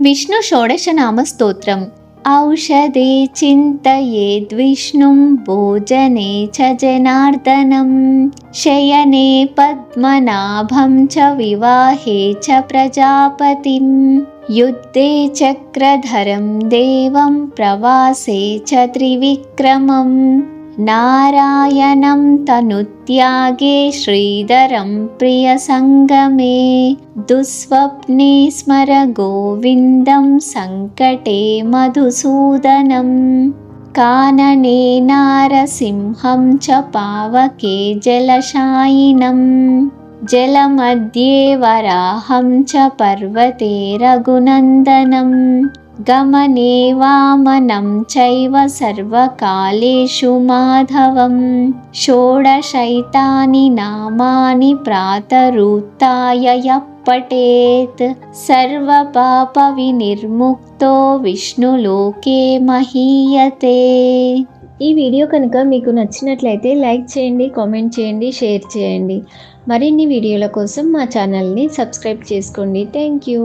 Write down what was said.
विष्णु षोडशनाम स्तोत्रम्। औषधे चिन्तयेद्विष्णुं भोजने च जनार्दनं शयने पद्मनाभं च विवाहे च प्रजापतिं युद्धे चक्रधरं देवं प्रवासे च त्रिविक्रमं नारायणं तनुत्यागे श्रीधरं प्रियसङ्गमे दुःस्वप्ने स्मर गोविन्दं सङ्कटे मधुसूदनं कानने नारसिंहं च पावके जलशायिनं जलमध्ये वराहं च पर्वते रघुनन्दनं गमने वामनं चैव सर्वकालेषु माधवं षोडशैतानि नामानि प्रातरुत्थाय यः पठेत् सर्वपापविनिर्मुक्तो విష్ణులోకే మహీయతే। ఈ వీడియో కనుక మీకు నచ్చినట్లయితే లైక్ చేయండి, కామెంట్ చేయండి, షేర్ చేయండి। మరిన్ని వీడియోల కోసం మా ఛానల్ని సబ్స్క్రైబ్ చేసుకోండి। Thank you.